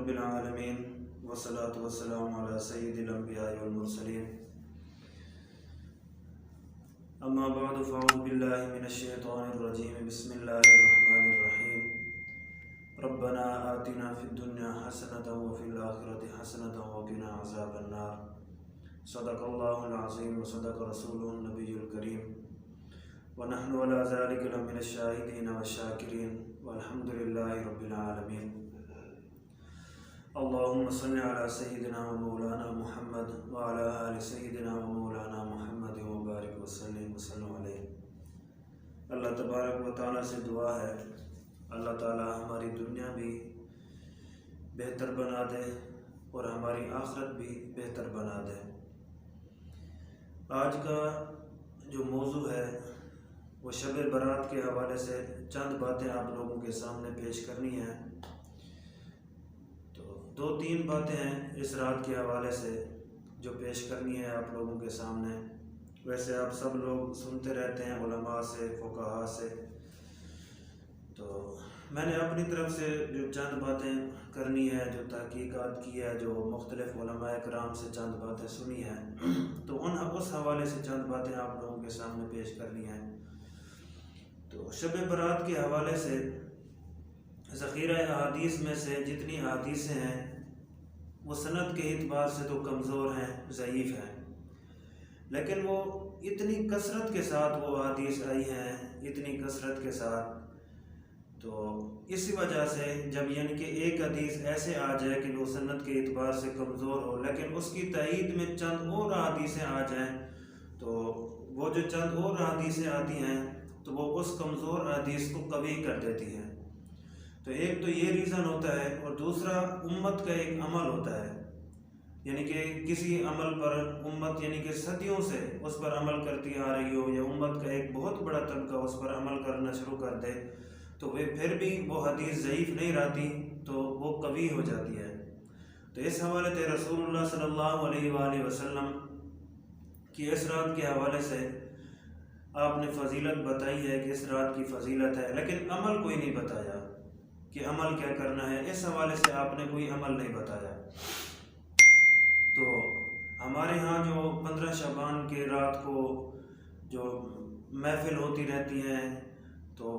رب العالمین والصلاة والسلام علی سید الانبیاء والمرسلین اما بعد فاعوذ باللہ من الشیطان الرجیم بسم اللہ الرحمن الرحیم ربنا آتنا فی الدنیا حسنة وفی الآخرة حسنة وقنا عذاب النار صدق اللہ العظیم وصدق رسولہ النبی الکریم ونحن على ذلك لمن الشاہدین والشاکرین والحمد للہ رب العالمین اللہم صل علی سیدنا و مولانا محمد وعلی آل سیدنا و مولانا محمد وبارک وسلم علیہ۔ اللہ تبارک و تعالیٰ سے دعا ہے اللہ تعالیٰ ہماری دنیا بھی بہتر بنا دے اور ہماری آخرت بھی بہتر بنا دے۔ آج کا جو موضوع ہے وہ شب برات کے حوالے سے چند باتیں آپ لوگوں کے سامنے پیش کرنی ہیں۔ تو 2-3 باتیں ہیں اس رات کے حوالے سے جو پیش کرنی ہے آپ لوگوں کے سامنے۔ ویسے آپ سب لوگ سنتے رہتے ہیں علماء سے، فقہاء سے، تو میں نے اپنی طرف سے جو چند باتیں کرنی ہے، جو تحقیقات کی ہے، جو مختلف علماء کرام سے چند باتیں سنی ہیں، تو اس حوالے سے چند باتیں آپ لوگوں کے سامنے پیش کرنی ہیں۔ تو شب برات کے حوالے سے ذخیرہ احادیث میں سے جتنی احادیثیں ہیں وہ سند کے اعتبار سے تو کمزور ہیں، ضعیف ہیں، لیکن وہ اتنی کثرت کے ساتھ وہ احادیث آئی ہیں، اتنی کثرت کے ساتھ، تو اسی وجہ سے جب یعنی کہ ایک حدیث ایسے آ جائے کہ وہ سند کے اعتبار سے کمزور ہو لیکن اس کی تائید میں چند اور احادیثیں آ جائیں، تو وہ جو چند اور احادیثیں آتی ہیں تو وہ اس کمزور حدیث کو قوی کر دیتی ہیں۔ تو ایک تو یہ ریزن ہوتا ہے، اور دوسرا امت کا ایک عمل ہوتا ہے، یعنی کہ کسی عمل پر امت یعنی کہ صدیوں سے اس پر عمل کرتی آ رہی ہو، یا امت کا ایک بہت بڑا طبقہ اس پر عمل کرنا شروع کر دے، تو وہ پھر بھی وہ حدیث ضعیف نہیں رہتی، تو وہ قوی ہو جاتی ہے۔ تو اس حوالے سے رسول اللہ صلی اللہ علیہ وآلہ وسلم کی اس رات کے حوالے سے آپ نے فضیلت بتائی ہے کہ اس رات کی فضیلت ہے، لیکن عمل کوئی نہیں بتایا کہ عمل کیا کرنا ہے، اس حوالے سے آپ نے کوئی عمل نہیں بتایا۔ تو ہمارے ہاں جو 15 شعبان کے رات کو جو محفل ہوتی رہتی ہیں، تو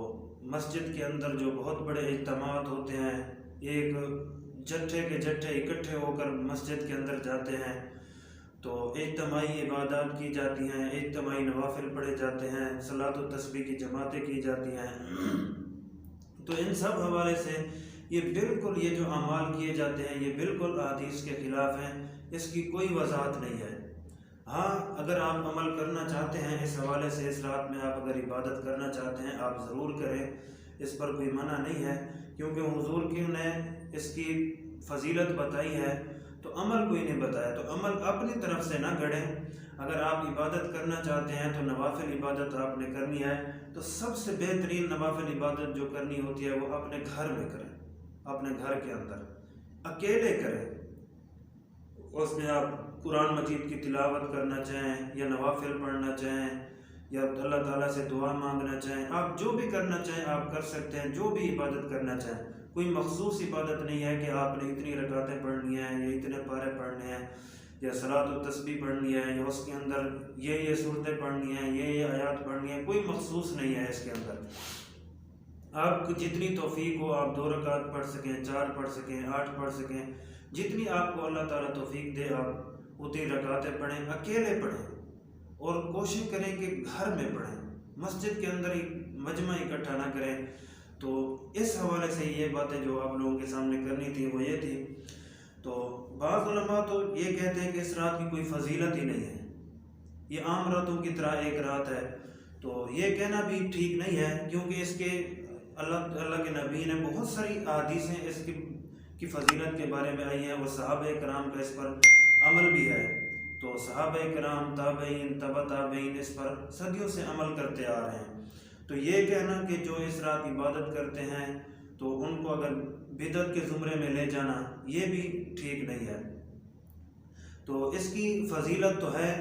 مسجد کے اندر جو بہت بڑے اجتماعات ہوتے ہیں، ایک جٹھے کے جٹھے اکٹھے ہو کر مسجد کے اندر جاتے ہیں، تو اجتماعی عبادات کی جاتی ہیں، اجتماعی نوافل پڑھے جاتے ہیں، صلاۃ و تسبیح کی جماعتیں کی جاتی ہیں۔ تو ان سب حوالے سے یہ جو اعمال کیے جاتے ہیں یہ بالکل احادیث کے خلاف ہیں، اس کی کوئی وضاحت نہیں ہے۔ ہاں، اگر آپ عمل کرنا چاہتے ہیں اس حوالے سے، اس رات میں آپ اگر عبادت کرنا چاہتے ہیں آپ ضرور کریں، اس پر کوئی منع نہیں ہے، کیونکہ حضور نے اس کی فضیلت بتائی ہے، تو عمل کوئی نہیں بتایا، تو عمل اپنی طرف سے نہ گڑھیں۔ اگر آپ عبادت کرنا چاہتے ہیں تو نوافل عبادت آپ نے کرنی ہے، تو سب سے بہترین نوافل عبادت جو کرنی ہوتی ہے وہ اپنے گھر میں کریں، اپنے گھر کے اندر اکیلے کریں۔ اس میں آپ قرآن مجید کی تلاوت کرنا چاہیں، یا نوافل پڑھنا چاہیں، یا اللہ تعالیٰ سے دعا مانگنا چاہیں، آپ جو بھی کرنا چاہیں آپ کر سکتے ہیں، جو بھی عبادت کرنا چاہیں۔ کوئی مخصوص عبادت نہیں ہے کہ آپ نے اتنی رکعتیں پڑھنی ہیں، یا اتنے پارے پڑھنے ہیں، یا صلاۃ و تسبیح پڑھنی ہے، یا اس کے اندر یہ صورتیں پڑھنی ہیں، یہ آیات پڑھنی ہیں، کوئی مخصوص نہیں ہے اس کے اندر۔ آپ کو جتنی توفیق ہو آپ 2 رکعت پڑھ سکیں، 4 پڑھ سکیں، 8 پڑھ سکیں، جتنی آپ کو اللہ تعالیٰ توفیق دے آپ اتنی رکعتیں پڑھیں، اکیلے پڑھیں، اور کوشش کریں کہ گھر میں پڑھیں، مسجد کے اندر ہی مجمع اکٹھا نہ کریں۔ تو اس حوالے سے یہ باتیں جو آپ لوگوں کے سامنے کرنی تھی وہ یہ تھی۔ تو بعض علماء تو یہ کہتے ہیں کہ اس رات کی کوئی فضیلت ہی نہیں ہے، یہ عام راتوں کی طرح ایک رات ہے، تو یہ کہنا بھی ٹھیک نہیں ہے، کیونکہ اس کے اللہ کے نبی نے بہت ساری احادیثیں اس کی فضیلت کے بارے میں آئی ہیں، وہ صحابہ کرام کا اس پر عمل بھی ہے، تو صحابہ کرام، تابعین، تبع تابعین اس پر صدیوں سے عمل کرتے آ رہے ہیں۔ تو یہ کہنا کہ جو اس رات عبادت کرتے ہیں تو ان کو اگر بدعت کے زمرے میں لے جانا یہ بھی ٹھیک نہیں ہے۔ تو اس کی فضیلت تو ہے،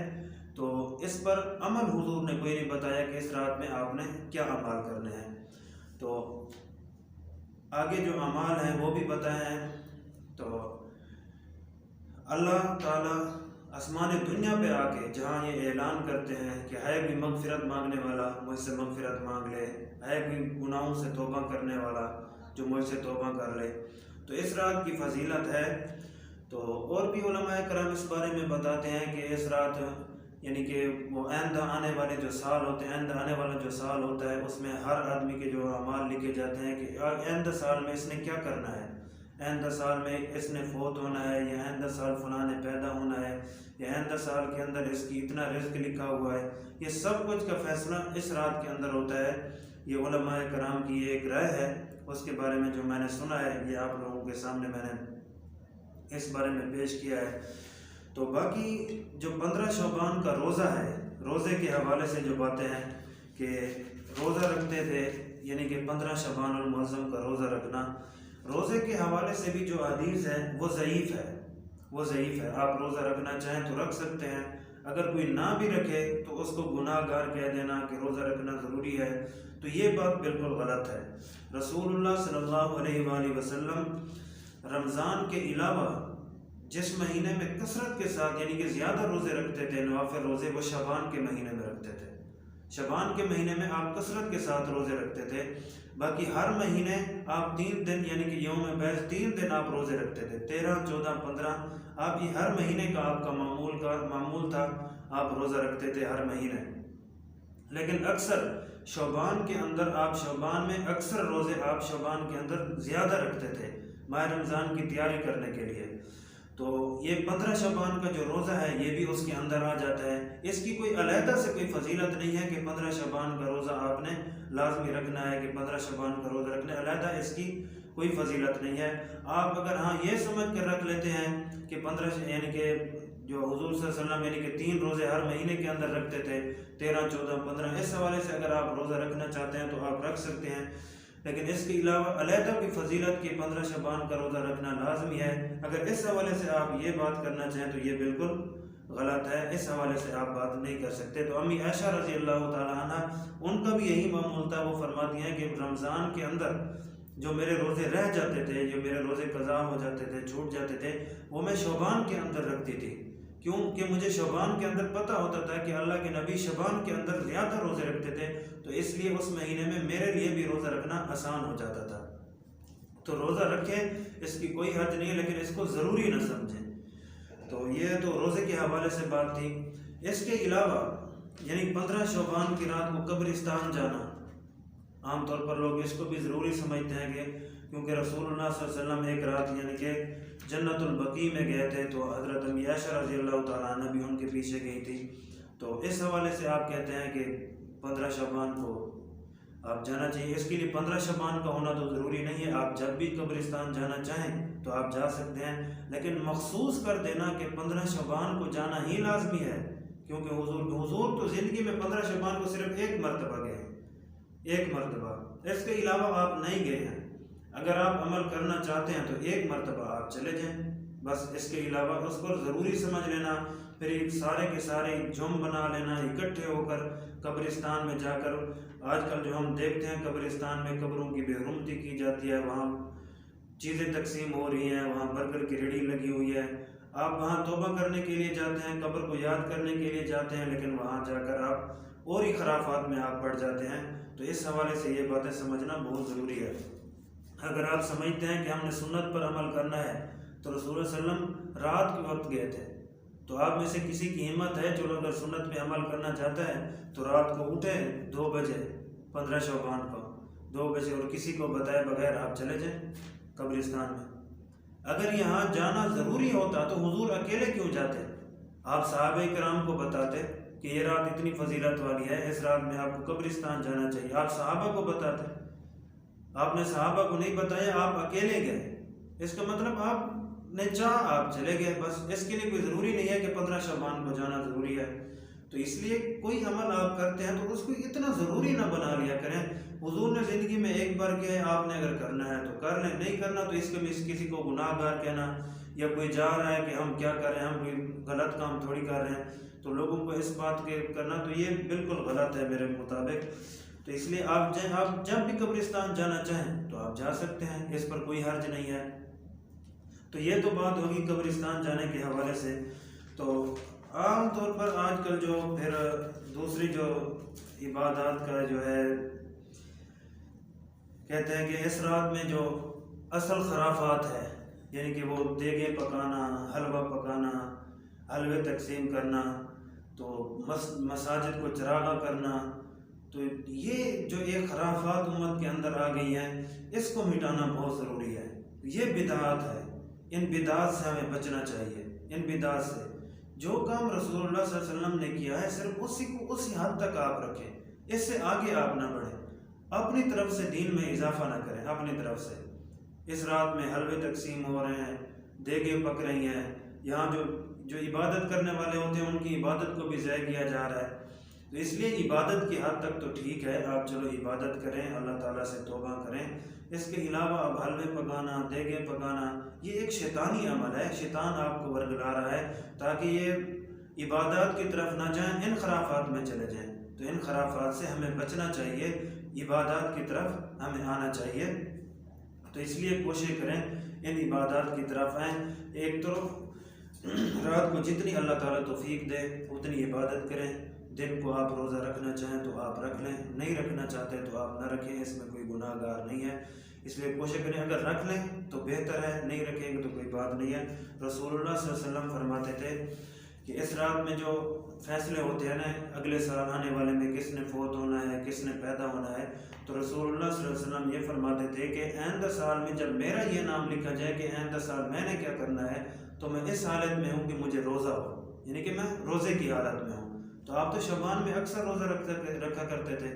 تو اس پر عمل حضور نے کوئی نہیں بتایا کہ اس رات میں آپ نے کیا اعمال کرنے ہیں۔ تو آگے جو اعمال ہیں وہ بھی بتائے ہیں، تو اللہ تعالیٰ آسمان دنیا پہ آ کے جہاں یہ اعلان کرتے ہیں کہ ہے کوئی مغفرت مانگنے والا مجھ سے مغفرت مانگ لے، ہے کوئی گناہوں سے توبہ کرنے والا جو مجھ سے توبہ کر لے، تو اس رات کی فضیلت ہے۔ تو اور بھی علماء کرام اس بارے میں بتاتے ہیں کہ اس رات یعنی کہ وہ آئندہ آنے والے جو سال ہوتے ہیں، آئندہ آنے والا جو سال ہوتا ہے اس میں ہر آدمی کے جو اعمال لکھے جاتے ہیں کہ آئندہ سال میں اس نے کیا کرنا ہے، آئندہ سال میں اس نے فوت ہونا ہے، یا آئندہ سال فلاں نے پیدا ہونا ہے، یا آئندہ سال کے اندر اس کی اتنا رزق لکھا ہوا ہے۔ یہ سب کچھ کا فیصلہ اس رات کے اندر ہوتا ہے۔ یہ علماء کرام کی ایک رائے ہے، اس کے بارے میں جو میں نے سنا ہے یہ آپ لوگوں کے سامنے میں نے اس بارے میں پیش کیا ہے۔ تو باقی جو 15 شعبان کا روزہ ہے، روزے کے حوالے سے جو باتیں ہیں کہ روزہ رکھتے تھے، یعنی کہ 15 شعبان المعظم کا روزہ رکھنا، روزے کے حوالے سے بھی جو حدیث ہے وہ ضعیف ہے۔ آپ روزہ رکھنا چاہیں تو رکھ سکتے ہیں، اگر کوئی نہ بھی رکھے تو اس کو گناہ گار کہہ دینا کہ روزہ رکھنا ضروری ہے، تو یہ بات بالکل غلط ہے۔ رسول اللہ صلی اللہ علیہ وآلہ وسلم رمضان کے علاوہ جس مہینے میں کثرت کے ساتھ یعنی کہ زیادہ روزے رکھتے تھے، نوافل روزے، وہ شعبان کے مہینے میں رکھتے تھے۔ شعبان کے مہینے میں آپ کثرت کے ساتھ روزے رکھتے تھے، باقی ہر مہینے آپ 3 دن یعنی کہ یوم بیض 3 دن آپ روزے رکھتے تھے، 13، 14، 15، آپ یہ ہر مہینے کا آپ کا معمول تھا، آپ روزہ رکھتے تھے ہر مہینے۔ لیکن اکثر شعبان کے اندر آپ شعبان میں اکثر روزے آپ شعبان کے اندر زیادہ رکھتے تھے ماہ رمضان کی تیاری کرنے کے لیے۔ تو یہ 15 شعبان کا جو روزہ ہے یہ بھی اس کے اندر آ جاتا ہے۔ اس کی کوئی علیحدہ سے کوئی فضیلت نہیں ہے کہ 15 شعبان کا روزہ آپ نے لازمی رکھنا ہے، کہ 15 شعبان کا روزہ رکھنا ہے، علیحدہ اس کی کوئی فضیلت نہیں ہے۔ آپ اگر یہ سمجھ کر رکھ لیتے ہیں کہ 15 یعنی کہ جو حضور صلی اللہ علیہ وسلم یعنی کہ 3 روزے ہر مہینے کے اندر رکھتے تھے، 13، 14، 15، اس حوالے سے اگر آپ روزہ رکھنا چاہتے ہیں تو آپ رکھ سکتے ہیں، لیکن اس کے علاوہ علیحدہ کی فضیلت کی 15 شعبان کا روزہ رکھنا لازمی ہے۔ اگر اس حوالے سے آپ یہ بات کرنا چاہیں تو یہ بالکل غلط ہے، اس حوالے سے آپ بات نہیں کر سکتے۔ تو امی عائشہ رضی اللہ تعالیٰ عنہ ان کا بھی یہی معمول تھا، وہ فرماتی ہیں کہ رمضان کے اندر جو میرے روزے رہ جاتے تھے، جو میرے روزے قضا ہو جاتے تھے، چھوٹ جاتے تھے، وہ میں شعبان کے اندر رکھتی تھی، کیونکہ مجھے شعبان کے اندر پتہ ہوتا تھا کہ اللہ کے نبی شعبان کے اندر زیادہ روزے رکھتے تھے، تو اس لیے اس مہینے میں میرے لیے بھی روزہ رکھنا آسان ہو جاتا تھا۔ تو روزہ رکھیں، اس کی کوئی حرج نہیں ہے، لیکن اس کو ضروری نہ سمجھیں۔ تو یہ تو روزے کے حوالے سے بات تھی۔ اس کے علاوہ یعنی 15 شعبان کی رات کو قبرستان جانا، عام طور پر لوگ اس کو بھی ضروری سمجھتے ہیں کہ کیونکہ رسول اللہ صلی اللہ علیہ وسلم ایک رات یعنی کہ جنت البقیع میں گئے تھے، تو حضرت امی عائشہ رضی اللہ تعالیٰ عنہ بھی ان کے پیچھے گئی تھی، تو اس حوالے سے آپ کہتے ہیں کہ 15 شعبان کو آپ جانا چاہیے۔ اس کے لیے 15 شعبان کا ہونا تو ضروری نہیں ہے، آپ جب بھی قبرستان جانا چاہیں تو آپ جا سکتے ہیں، لیکن مخصوص کر دینا کہ 15 شعبان کو جانا ہی لازمی ہے، کیونکہ حضور تو زندگی میں 15 شعبان کو صرف ایک مرتبہ گئے ہیں، ایک مرتبہ، اس کے علاوہ آپ نہیں گئے ہیں۔ اگر آپ عمل کرنا چاہتے ہیں تو ایک مرتبہ آپ چلے جائیں، بس اس کے علاوہ اس کو ضروری سمجھ لینا، پھر سارے کے سارے جم بنا لینا اکٹھے ہو کر قبرستان میں جا کر۔ آج کل جو ہم دیکھتے ہیں قبرستان میں قبروں کی بے حرمتی کی جاتی ہے، وہاں چیزیں تقسیم ہو رہی ہیں، وہاں برگر کی ریڑھی لگی ہوئی ہے، آپ وہاں توبہ کرنے کے لیے جاتے ہیں، قبر کو یاد کرنے کے لیے جاتے ہیں، لیکن وہاں جا کر آپ اور ہی خرافات میں آپ پڑ جاتے ہیں۔ تو اس حوالے سے یہ باتیں سمجھنا بہت ضروری ہے۔ اگر آپ سمجھتے ہیں کہ ہم نے سنت پر عمل کرنا ہے تو رسول اللہ صلی اللہ علیہ وسلم رات کے وقت گئے تھے، تو آپ میں سے کسی کی ہمت ہے چلو اگر سنت پہ عمل کرنا چاہتا ہے تو رات کو اٹھے 2 بجے 15 شعبان کو 2 بجے اور کسی کو بتائے بغیر آپ چلے جائیں قبرستان میں۔ اگر یہاں جانا ضروری ہوتا تو حضور اکیلے کیوں جاتے؟ آپ صحابہ کرام کو بتاتے کہ یہ رات اتنی فضیلت والی ہے، اس رات میں آپ کو قبرستان جانا چاہیے، آپ صحابہ کو بتاتے۔ آپ نے صحابہ کو نہیں بتایا، آپ اکیلے گئے، اس کا مطلب آپ نے چاہ آپ چلے گئے، بس اس کے لیے کوئی ضروری نہیں ہے کہ 15 شعبان کو جانا ضروری ہے۔ تو اس لیے کوئی عمل آپ کرتے ہیں تو اس کو اتنا ضروری نہ بنا لیا کریں۔ حضور نے زندگی میں ایک بار کیا ہے، آپ نے اگر کرنا ہے تو کر لیں، نہیں کرنا تو اس کے بھی کسی کو گناہ گار کہنا، یا کوئی جا رہا ہے کہ ہم کیا کر رہے ہیں، ہم کوئی غلط کام تھوڑی کر رہے ہیں، تو لوگوں کو اس بات کے کرنا تو یہ بالکل غلط ہے میرے مطابق۔ تو اس لیے آپ جب بھی قبرستان جانا چاہیں تو آپ جا سکتے ہیں، اس پر کوئی حرج نہیں ہے۔ تو یہ تو بات ہوگی قبرستان جانے کے حوالے سے۔ تو عام طور پر آج کل جو پھر دوسری جو عبادات کا جو ہے کہتے ہیں کہ اس رات میں جو اصل خرافات ہے، یعنی کہ وہ دیگیں پکانا، حلوہ پکانا، حلوے تقسیم کرنا، تو مساجد کو چراغاں کرنا، تو یہ جو ایک خرافات امت کے اندر آ گئی ہیں، اس کو مٹانا بہت ضروری ہے۔ یہ بدعات ہے، ان بدعات سے ہمیں بچنا چاہیے۔ ان بدعات سے جو کام رسول اللہ صلی اللہ علیہ وسلم نے کیا ہے صرف اسی حد تک آپ رکھیں، اس سے آگے آپ نہ بڑھیں، اپنی طرف سے دین میں اضافہ نہ کریں۔ اپنی طرف سے اس رات میں حلوے تقسیم ہو رہے ہیں، دیگیں پک رہی ہیں، یہاں جو عبادت کرنے والے ہوتے ہیں ان کی عبادت کو بھی ضائع کیا جا رہا ہے۔ تو اس لیے عبادت کی حد تک تو ٹھیک ہے، آپ چلو عبادت کریں، اللہ تعالیٰ سے توبہ کریں۔ اس کے علاوہ اب حلوے پکانا، دیگیں پکانا، یہ ایک شیطانی عمل ہے، شیطان آپ کو ورگلا رہا ہے تاکہ یہ عبادات کی طرف نہ جائیں، ان خرافات میں چلے جائیں۔ تو ان خرافات سے ہمیں بچنا چاہیے، عبادات کی طرف ہمیں آنا چاہیے۔ تو اس لیے کوشش کریں ان عبادات کی طرف آئیں۔ ایک طرف رات کو جتنی اللہ تعالیٰ توفیق دے اتنی عبادت کریں۔ دن کو آپ روزہ رکھنا چاہیں تو آپ رکھ لیں، نہیں رکھنا چاہتے تو آپ نہ رکھیں، اس میں کوئی گناہ گار نہیں ہے۔ اس لیے کوشش کریں اگر رکھ لیں تو بہتر ہے، نہیں رکھیں گے تو کوئی بات نہیں ہے۔ رسول اللہ صلی اللہ علیہ وسلم فرماتے تھے کہ اس رات میں جو فیصلے ہوتے ہیں نا، اگلے سال آنے والے میں کس نے فوت ہونا ہے، کس نے پیدا ہونا ہے، تو رسول اللہ صلی اللہ علیہ وسلم یہ فرماتے تھے کہ آئندہ سال میں جب میرا یہ نام لکھا جائے کہ آئندہ سال میں نے کیا کرنا ہے، تو میں اس حالت میں ہوں کہ مجھے روزہ ہو، یعنی کہ میں روزے کی حالت میں ہوں۔ تو آپ تو شعبان میں اکثر روزہ رکھا کرتے تھے،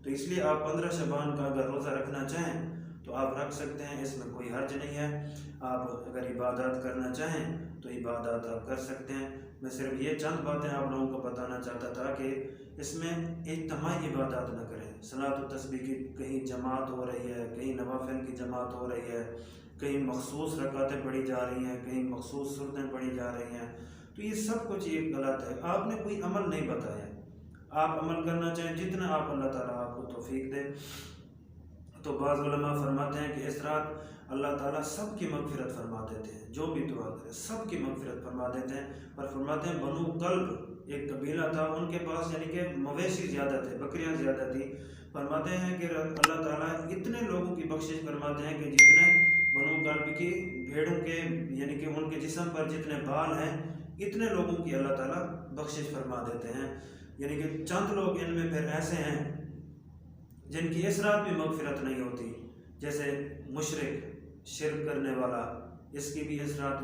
تو اس لیے آپ 15 شعبان کا اگر روزہ رکھنا چاہیں تو آپ رکھ سکتے ہیں، اس میں کوئی حرج نہیں ہے۔ آپ اگر عبادات کرنا چاہیں تو عبادات آپ کر سکتے ہیں۔ میں صرف یہ چند باتیں آپ لوگوں کو بتانا چاہتا تھا کہ اس میں اجتماعی عبادات نہ کریں۔ صلاۃ و تسبیح کی کہیں جماعت ہو رہی ہے، کہیں نوافل کی جماعت ہو رہی ہے، کہیں مخصوص رکعتیں پڑھی جا رہی ہیں، کہیں مخصوص سورتیں پڑھی جا رہی ہیں، تو یہ سب کچھ یہ غلط ہے۔ آپ نے کوئی عمل نہیں بتایا، آپ عمل کرنا چاہیں جتنا آپ اللہ تعالیٰ آپ کو توفیق دے۔ تو بعض علماء فرماتے ہیں کہ اس رات اللہ تعالیٰ سب کی مغفرت فرما دیتے ہیں، جو بھی دعا کرے سب کی مغفرت فرما دیتے ہیں۔ اور فرماتے ہیں بنو کلب ایک قبیلہ تھا، ان کے پاس یعنی کہ مویشی زیادہ تھے، بکریاں زیادہ تھی۔ فرماتے ہیں کہ اللہ تعالیٰ اتنے لوگوں کی بخشش فرماتے ہیں کہ جتنے بنو کلب کی بھیڑوں کے یعنی کہ ان کے جسم پر جتنے بال ہیں اتنے لوگوں کی اللہ تعالیٰ بخشش فرما دیتے ہیں۔ یعنی کہ چند لوگ ان میں پھر ایسے ہیں جن کی اس رات بھی مغفرت نہیں ہوتی، جیسے مشرک، شرک کرنے والا، اس کی بھی اس رات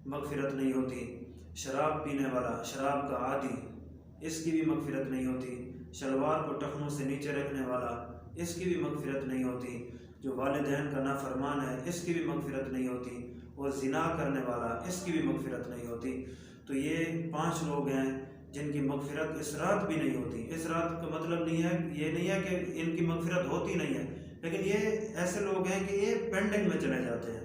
مغفرت نہیں ہوتی۔ شراب پینے والا، شراب کا عادی، اس کی بھی مغفرت نہیں ہوتی۔ شلوار کو ٹخنوں سے نیچے رکھنے والا، اس کی بھی مغفرت نہیں ہوتی۔ جو والدین کا نافرمان ہے اس کی بھی مغفرت نہیں ہوتی، اور زنا کرنے والا اس کی بھی مغفرت نہیں ہوتی۔ تو یہ 5 لوگ ہیں جن کی مغفرت اس رات بھی نہیں ہوتی۔ اس رات کا مطلب یہ نہیں ہے کہ ان کی مغفرت ہوتی نہیں ہے، لیکن یہ ایسے لوگ ہیں کہ یہ پینڈنگ میں چلے جاتے ہیں۔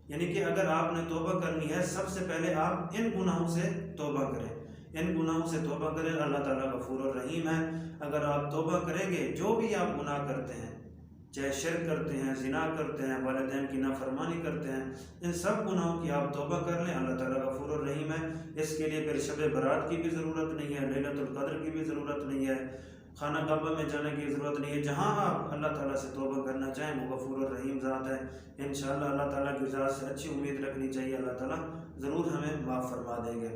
یعنی کہ اگر آپ نے توبہ کرنی ہے سب سے پہلے آپ ان گناہوں سے توبہ کریں، ان گناہوں سے توبہ کریں۔ اللہ تعالیٰ غفور الرحیم ہے۔ اگر آپ توبہ کریں گے، جو بھی آپ گناہ کرتے ہیں، چاہے شرک کرتے ہیں، زنا کرتے ہیں، والدین کی نافرمانی کرتے ہیں، ان سب گناہوں کی آپ توبہ کر لیں، اللہ تعالیٰ غفور الرحیم ہے۔ اس کے لیے پھر شب برات کی بھی ضرورت نہیں ہے، لیلۃ القدر کی بھی ضرورت نہیں ہے، خانہ کعبہ میں جانے کی ضرورت نہیں ہے۔ جہاں آپ اللہ تعالیٰ سے توبہ کرنا چاہیں وہ غفور الرحیم ذات ہے۔ انشاءاللہ اللہ تعالیٰ کی ذات سے اچھی امید رکھنی چاہیے، اللہ تعالیٰ ضرور ہمیں معاف فرما دیں گے۔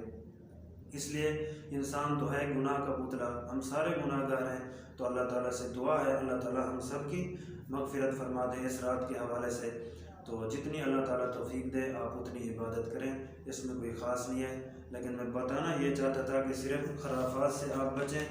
اس لیے انسان تو ہے گناہ کا پتلا، ہم سارے گناہ گار ہیں، تو اللہ تعالیٰ سے دعا ہے اللہ تعالیٰ ہم سب کی مغفرت فرما دے اس رات کے حوالے سے۔ تو جتنی اللہ تعالیٰ توفیق دے آپ اتنی عبادت کریں، اس میں کوئی خاص نہیں ہے۔ لیکن میں بتانا یہ چاہتا تھا کہ صرف خرافات سے آپ بچیں،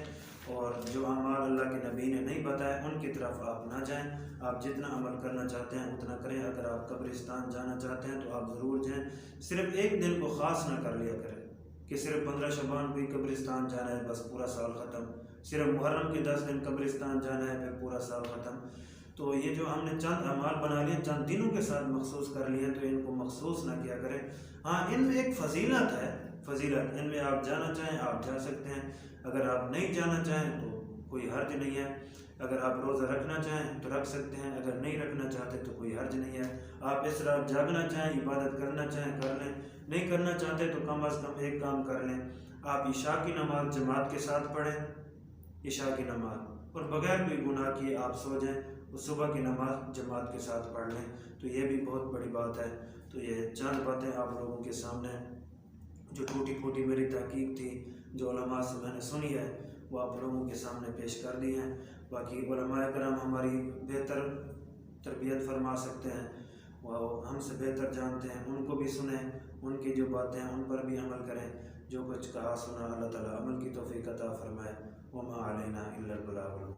اور جو اعمال اللہ کے نبی نے نہیں بتائے ان کی طرف آپ نہ جائیں۔ آپ جتنا عمل کرنا چاہتے ہیں اتنا کریں۔ اگر آپ قبرستان جانا چاہتے ہیں تو آپ ضرور جائیں، صرف ایک دن کو خاص نہ کر لیا کریں کہ صرف 15 شعبان کو ہی قبرستان جانا ہے بس پورا سال ختم، صرف محرم کے 10 دن قبرستان جانا ہے پھر پورا سال ختم۔ تو یہ جو ہم نے چند اعمال بنا لیے، چند دنوں کے ساتھ مخصوص کر لیے، تو ان کو مخصوص نہ کیا کریں۔ ہاں ان میں ایک فضیلت ہے، فضیلت ان میں آپ جانا چاہیں آپ جا سکتے ہیں، اگر آپ نہیں جانا چاہیں تو کوئی حرج نہیں ہے۔ اگر آپ روزہ رکھنا چاہیں تو رکھ سکتے ہیں، اگر نہیں رکھنا چاہتے تو کوئی حرج نہیں ہے۔ آپ اس رات جاگنا چاہیں، عبادت کرنا چاہیں کر لیں، نہیں کرنا چاہتے تو کم از کم ایک کام کر لیں، آپ عشاء کی نماز جماعت کے ساتھ پڑھیں، عشاء کی نماز، اور بغیر کوئی گناہ کیے آپ سو جائیں، اور صبح کی نماز جماعت کے ساتھ پڑھ لیں، تو یہ بھی بہت بڑی بات ہے۔ تو یہ چند باتیں آپ لوگوں کے سامنے جو ٹوٹی پھوٹی میری تحقیق تھی، جو علماء سے میں نے سنی ہے، وہ آپ لوگوں کے سامنے پیش کر دی ہیں۔ باقی علماء کرام ہماری بہتر تربیت فرما سکتے ہیں، وہ ہم سے بہتر جانتے ہیں، ان کو بھی سنیں، ان کی جو باتیں ہیں ان پر بھی عمل کریں۔ جو کچھ کہا سنا اللہ تعالیٰ عمل کی توفیق عطا فرمائے۔ وما علینا الا البلاغ۔